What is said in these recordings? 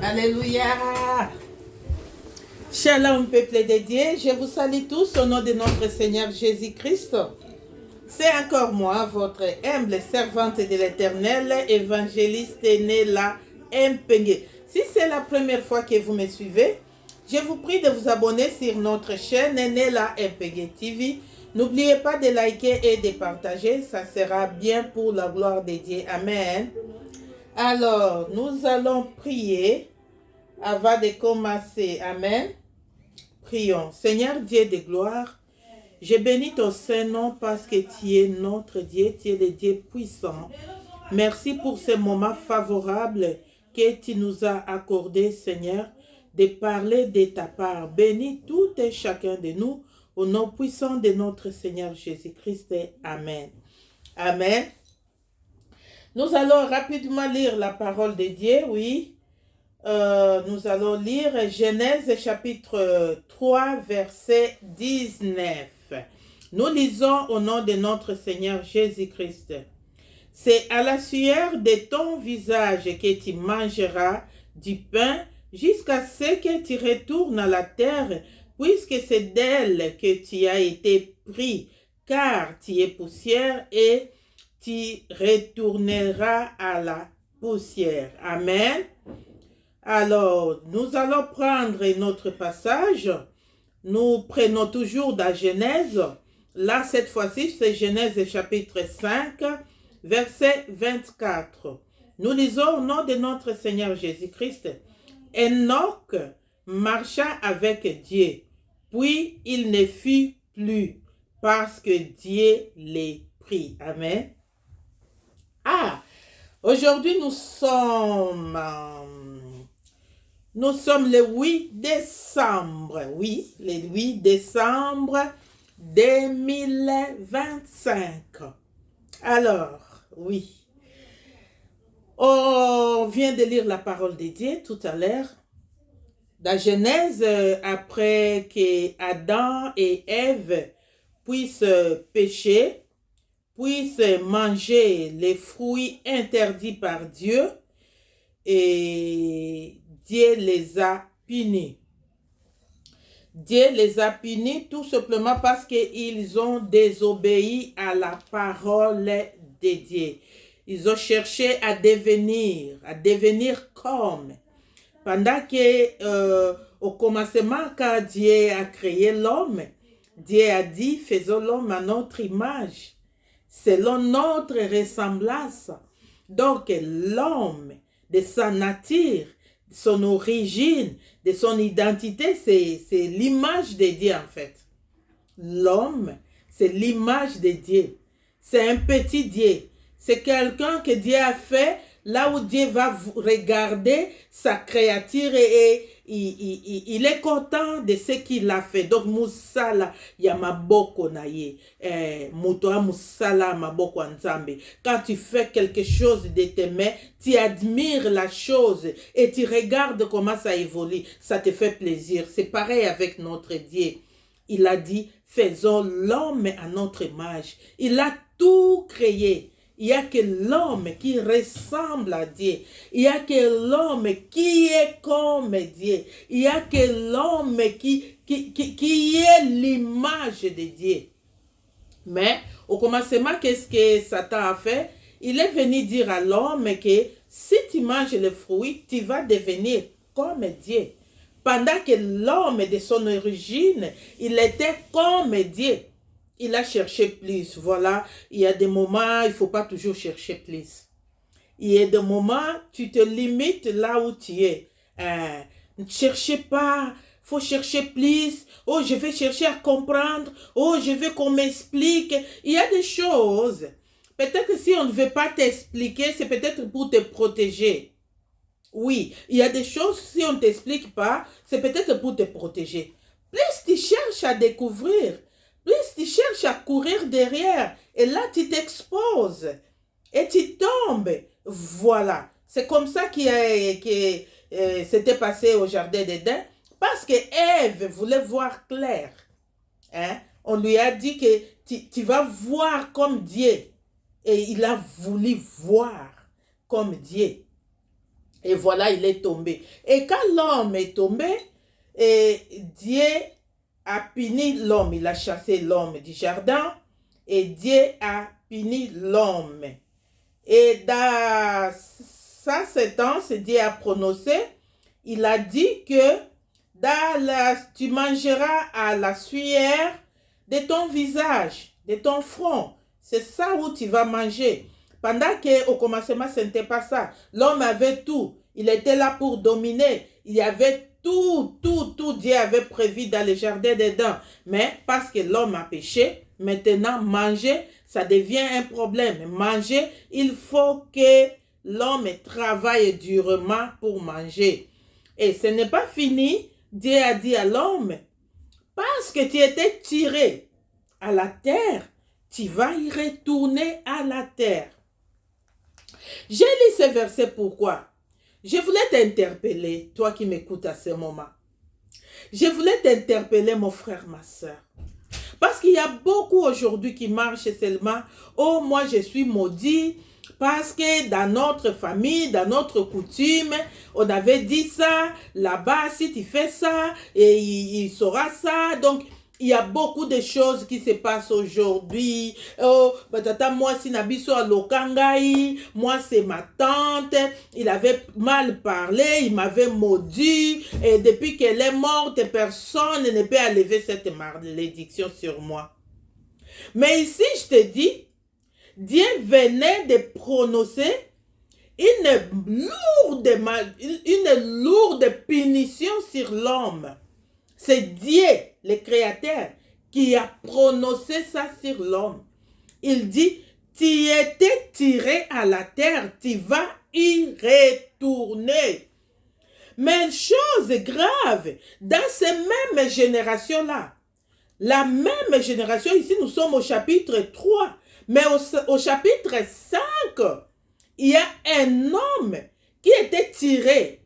Alléluia. Shalom, peuple de Dieu. Je vous salue tous au nom de notre Seigneur Jésus-Christ. C'est encore moi, votre humble servante de l'Éternel, évangéliste Nela Mpenge. Si c'est la première fois que vous me suivez, je vous prie de vous abonner sur notre chaîne Nela Mpenge TV. N'oubliez pas de liker et de partager, ça sera bien pour la gloire de Dieu. Amen. Alors, nous allons prier avant de commencer. Amen. Prions. Seigneur Dieu de gloire, je bénis ton Saint-Nom parce que tu es notre Dieu, tu es le Dieu puissant. Merci pour ce moment favorable que tu nous as accordé, Seigneur, de parler de ta part. Bénis tout et chacun de nous au nom puissant de notre Seigneur Jésus-Christ. Amen. Amen. Nous allons rapidement lire la parole de Dieu, oui. Nous allons lire Genèse chapitre 3, verset 19. Nous lisons au nom de notre Seigneur Jésus-Christ. C'est à la sueur de ton visage que tu mangeras du pain jusqu'à ce que tu retournes à la terre, puisque c'est d'elle que tu as été pris, car tu es poussière et tu retourneras à la poussière. Amen. Alors, nous allons prendre notre passage. Nous prenons toujours la Genèse. Là, cette fois-ci, c'est Genèse chapitre 5, verset 24. Nous lisons au nom de notre Seigneur Jésus-Christ. Enoch marcha avec Dieu, puis il ne fut plus, parce que Dieu les prit. Amen. Aujourd'hui, nous sommes le 8 décembre. Oui, le 8 décembre 2025. Alors, oui. On vient de lire la parole de Dieu tout à l'heure. La Genèse, après que Adam et Ève puissent pécher, puissent manger les fruits interdits par Dieu, et Dieu les a punis. Dieu les a punis tout simplement parce qu'ils ont désobéi à la parole de Dieu. Ils ont cherché à devenir comme. Pendant que au commencement, quand Dieu a créé l'homme, Dieu a dit, faisons l'homme à notre image, selon notre ressemblance. Donc l'homme, de sa nature, de son origine, de son identité, c'est l'image de Dieu en fait. L'homme, c'est l'image de Dieu. C'est un petit Dieu. C'est quelqu'un que Dieu a fait là où Dieu va regarder sa créature et il est content de ce qu'il a fait. Donc, Moussala, Yamaboko Naye, Moutoa Moussala, Maboko Nzambe. Quand tu fais quelque chose de tes mains, tu admires la chose et tu regardes comment ça évolue. Ça te fait plaisir. C'est pareil avec notre Dieu. Il a dit, faisons l'homme à notre image. Il a tout créé. Il n'y a que l'homme qui ressemble à Dieu. Il n'y a que l'homme qui est comme Dieu. Il n'y a que l'homme qui est l'image de Dieu. Mais au commencement, qu'est-ce que Satan a fait? Il est venu dire à l'homme que si tu manges le fruit, tu vas devenir comme Dieu. Pendant que l'homme de son origine, il était comme Dieu. Il a cherché plus. Voilà, il y a des moments, il ne faut pas toujours chercher plus. Il y a des moments, tu te limites là où tu es. Ne cherchez pas, il faut chercher plus. Oh, je vais chercher à comprendre. Oh, je veux qu'on m'explique. Il y a des choses. Peut-être que si on ne veut pas t'expliquer, c'est peut-être pour te protéger. Oui, il y a des choses, si on ne t'explique pas, c'est peut-être pour te protéger. Plus tu cherches à découvrir, plus tu cherches à courir derrière, et là tu t'exposes, et tu tombes. Voilà, c'est comme ça que c'était passé au jardin d'Éden, parce que Ève voulait voir clair. On lui a dit que tu vas voir comme Dieu, et il a voulu voir comme Dieu. Et voilà, il est tombé. Et quand l'homme est tombé, et Dieu a puni l'homme. Il a chassé l'homme du jardin et Dieu a puni l'homme. Et dans sa sentence, Dieu a prononcé, il a dit que tu mangeras à la sueur de ton visage, de ton front. C'est ça où tu vas manger. Pendant qu'au commencement, ce n'était pas ça. L'homme avait tout. Il était là pour dominer. Il y avait tout Dieu avait prévu dans le jardin d'Éden. Mais parce que l'homme a péché, maintenant manger, ça devient un problème. Manger, il faut que l'homme travaille durement pour manger. Et ce n'est pas fini. Dieu a dit à l'homme, parce que tu étais tiré à la terre, tu vas y retourner à la terre. J'ai lu ce verset pourquoi? Je voulais t'interpeller, toi qui m'écoutes à ce moment. Je voulais t'interpeller, mon frère, ma soeur. Parce qu'il y a beaucoup aujourd'hui qui marchent seulement. Oh, moi je suis maudit. Parce que dans notre famille, dans notre coutume, on avait dit ça. Là-bas, si tu fais ça, et il saura ça. Donc, il y a beaucoup de choses qui se passent aujourd'hui. Oh, batata, moi, si nabiso a lokangai, moi, c'est ma tante. Il avait mal parlé, il m'avait maudit. Et depuis qu'elle est morte, personne ne peut enlever cette malédiction sur moi. Mais ici, je te dis, Dieu venait de prononcer une lourde punition sur l'homme. C'est Dieu, le Créateur, qui a prononcé ça sur l'homme. Il dit, tu étais tiré à la terre, tu vas y retourner. Mais chose grave, dans ces mêmes générations-là, la même génération, ici nous sommes au chapitre 3, mais au chapitre 5, il y a un homme qui était tiré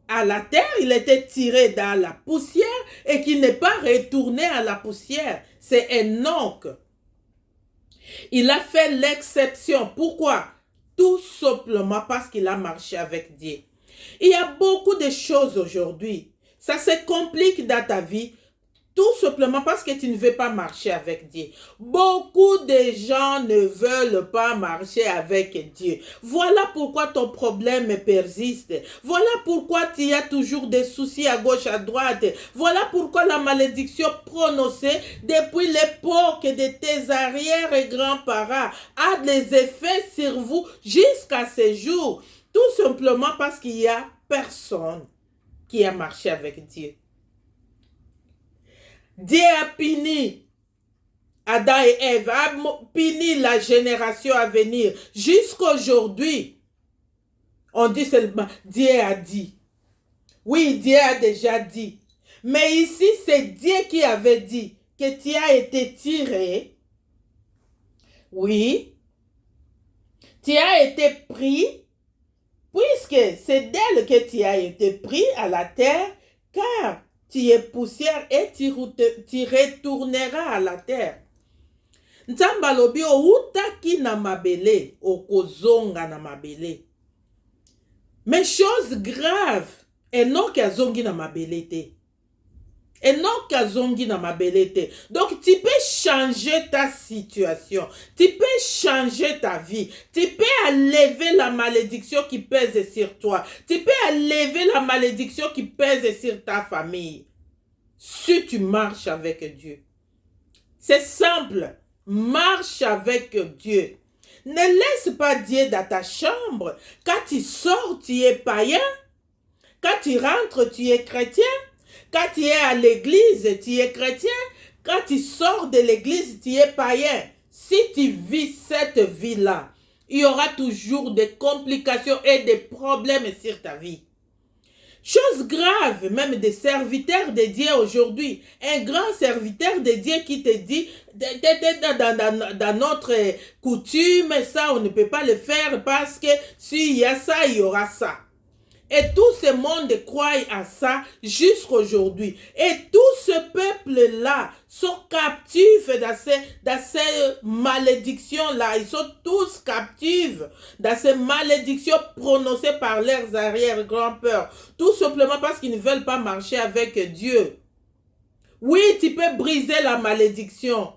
à la terre, il était tiré dans la poussière et qui n'est pas retourné à la poussière. C'est Enoch. Il a fait l'exception. Pourquoi? Tout simplement parce qu'il a marché avec Dieu. Il y a beaucoup de choses aujourd'hui. Ça se complique dans ta vie. Tout simplement parce que tu ne veux pas marcher avec Dieu. Beaucoup de gens ne veulent pas marcher avec Dieu. Voilà pourquoi ton problème persiste. Voilà pourquoi tu as toujours des soucis à gauche, à droite. Voilà pourquoi la malédiction prononcée depuis l'époque de tes arrières et grands-parents a des effets sur vous jusqu'à ce jour. Tout simplement parce qu'il n'y a personne qui a marché avec Dieu. Dieu a puni Adam et Ève, a puni la génération à venir. Jusqu'à aujourd'hui, on dit seulement, Dieu a dit. Oui, Dieu a déjà dit. Mais ici, c'est Dieu qui avait dit que tu as été tiré. Oui. Tu as été pris, puisque c'est d'elle que tu as été pris à la terre, car tu es poussière et tu retourneras à la terre. Nzamba lobi outaki na mabele, okozonga na mabele. Mais chose grave, Enoch azongi na mabele te. Enoch azongi na mabele te. Donc tu peux changer ta situation, tu peux changer ta vie, tu peux enlever la malédiction qui pèse sur toi, tu peux enlever la malédiction qui pèse sur ta famille. Si tu marches avec Dieu. C'est simple. Marche avec Dieu. Ne laisse pas Dieu dans ta chambre. Quand tu sors, tu es païen. Quand tu rentres, tu es chrétien. Quand tu es à l'église, tu es chrétien. Quand tu sors de l'église, tu es païen. Si tu vis cette vie-là, il y aura toujours des complications et des problèmes sur ta vie. Chose grave, même des serviteurs de Dieu aujourd'hui. Un grand serviteur de Dieu qui te dit, dans notre coutume, ça, on ne peut pas le faire parce que s'il y a ça, il y aura ça. Et tout ce monde croit à ça jusqu'à aujourd'hui. Et tout ce peuple-là sont captifs dans ces malédictions-là. Ils sont tous captifs dans ces malédictions prononcées par leurs arrière-grands-pères. Tout simplement parce qu'ils ne veulent pas marcher avec Dieu. Oui, tu peux briser la malédiction.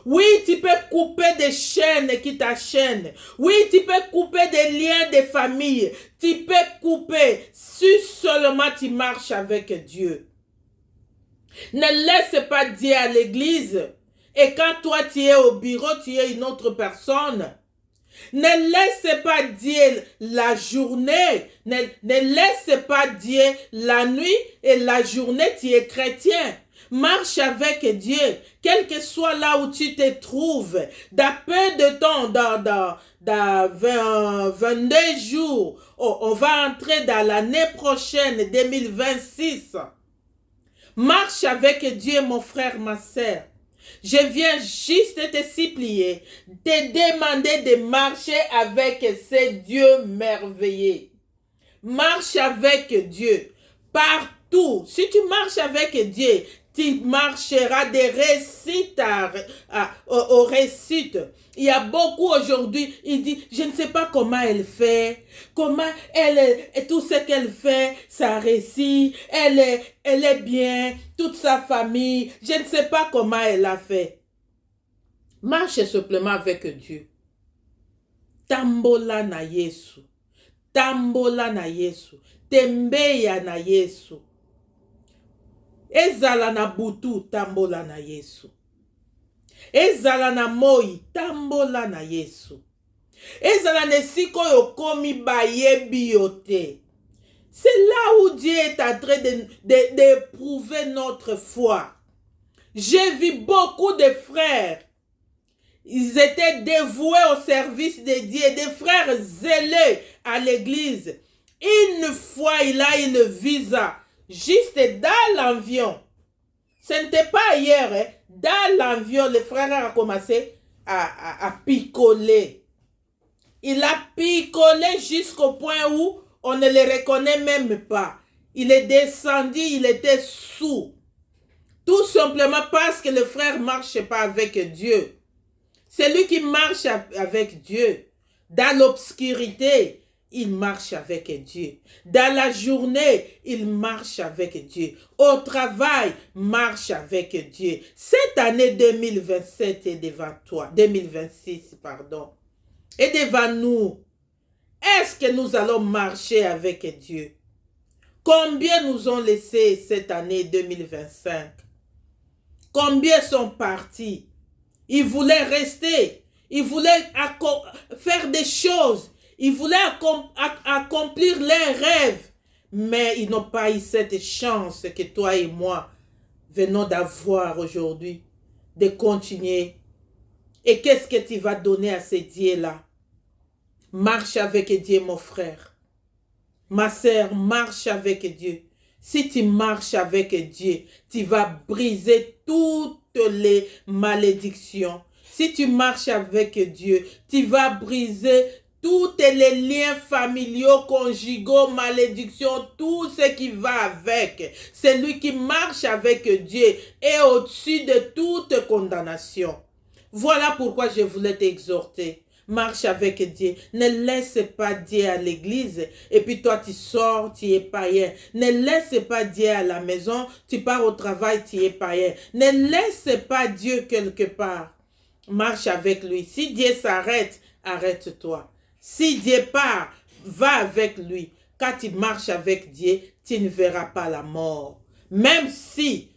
Oui, tu peux couper des chaînes qui t'enchaînent. Oui, tu peux couper des liens de famille. Tu peux couper si seulement tu marches avec Dieu. Ne laisse pas Dieu à l'église. Et quand toi tu es au bureau, tu es une autre personne. Ne laisse pas Dieu la journée. Ne laisse pas Dieu la nuit et la journée tu es chrétien. Marche avec Dieu, quel que soit là où tu te trouves. Dans peu de temps, dans 22 jours, on va entrer dans l'année prochaine, 2026. Marche avec Dieu, mon frère, ma sœur. Je viens juste te supplier, te demander de marcher avec ce Dieu merveilleux. Marche avec Dieu partout. Si tu marches avec Dieu, tu marcheras des réussites aux réussites. Il y a beaucoup aujourd'hui, il dit, je ne sais pas comment elle fait, comment elle, tout ce qu'elle fait, ça réussit, elle est bien, toute sa famille, je ne sais pas comment elle a fait. Marche simplement avec Dieu. Tambola na Yesu. Tambola na Yesu. Tembeya na Yesu. Ezala na butu, tambola na Yesu. Ezala na moi, tambola na Yesu. Ezala na siko yo komi bayebi yo te. C'est là où Dieu est en train d'éprouver notre foi. J'ai vu beaucoup de frères. Ils étaient dévoués au service de Dieu, des frères zélés à l'église. Une fois, il a eu le visa. Juste dans l'avion. Ce n'était pas hier. Hein. Dans l'avion, le frère a commencé à picoler. Il a picolé jusqu'au point où on ne le reconnaît même pas. Il est descendu, il était sous. Tout simplement parce que le frère ne marche pas avec Dieu. C'est lui qui marche avec Dieu. Dans l'obscurité, il marche avec Dieu. Dans la journée, il marche avec Dieu. Au travail, marche avec Dieu. Cette année 2027 est devant toi. 2026, pardon. Est devant nous. Est-ce que nous allons marcher avec Dieu? Combien nous ont laissé cette année 2025? Combien sont partis? Ils voulaient rester. Ils voulaient faire des choses. Ils voulaient accomplir leurs rêves. Mais ils n'ont pas eu cette chance que toi et moi venons d'avoir aujourd'hui. De continuer. Et qu'est-ce que tu vas donner à ces dieux-là? Marche avec Dieu, mon frère. Ma sœur, marche avec Dieu. Si tu marches avec Dieu, tu vas briser toutes les malédictions. Si tu marches avec Dieu, tu vas briser tous les liens familiaux, conjugaux, malédictions, tout ce qui va avec. Celui qui marche avec Dieu est au-dessus de toute condamnation. Voilà pourquoi je voulais t'exhorter. Marche avec Dieu. Ne laisse pas Dieu à l'église et puis toi tu sors, tu es païen. Ne laisse pas Dieu à la maison, tu pars au travail, tu es païen. Ne laisse pas Dieu quelque part. Marche avec lui. Si Dieu s'arrête, arrête-toi. Si Dieu part, va avec lui. Quand tu marches avec Dieu, tu ne verras pas la mort. Même si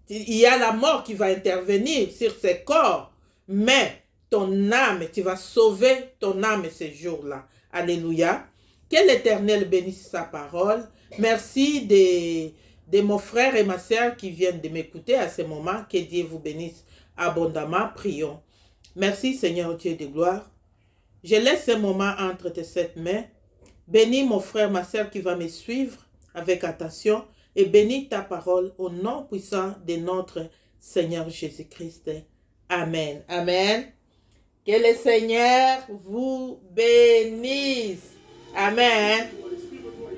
il y a la mort qui va intervenir sur ce corps, mais ton âme, tu vas sauver ton âme ce jour-là. Alléluia. Que l'Éternel bénisse sa parole. Merci de mon frère et ma sœur qui viennent de m'écouter à ce moment. Que Dieu vous bénisse abondamment. Prions. Merci Seigneur Dieu de gloire. Je laisse ce moment entre tes 7 mains. Bénis mon frère, ma sœur qui va me suivre avec attention. Et bénis ta parole au nom puissant de notre Seigneur Jésus-Christ. Amen. Amen. Que le Seigneur vous bénisse. Amen.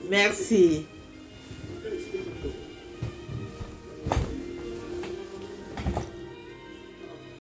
Merci.